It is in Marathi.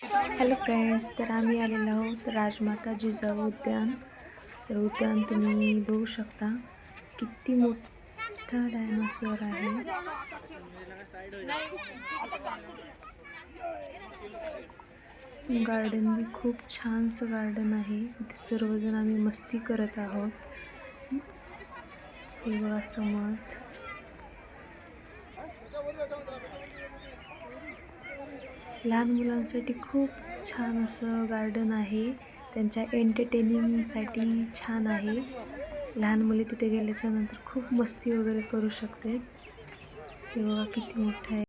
हॅलो फ्रेंड्स, तर आम्ही आलेलो आहोत राजमाता जिजाऊ उद्यान. तर उद्यान तुम्ही बघू शकता, किती मोठा डायनासोर आहे. गार्डन बी खूप छानसं गार्डन आहे. इथे सर्वजण आम्ही मस्ती करत आहोत. हे बघा समज. लहान मुलांसाठी खूप छान असं गार्डन आहे. त्यांच्या एंटरटेनिंगसाठी छान आहे. लहान मुले तिथे गेल्याच्या नंतर खूप मस्ती वगैरे करू शकते. हे बघा किती मोठं आहे.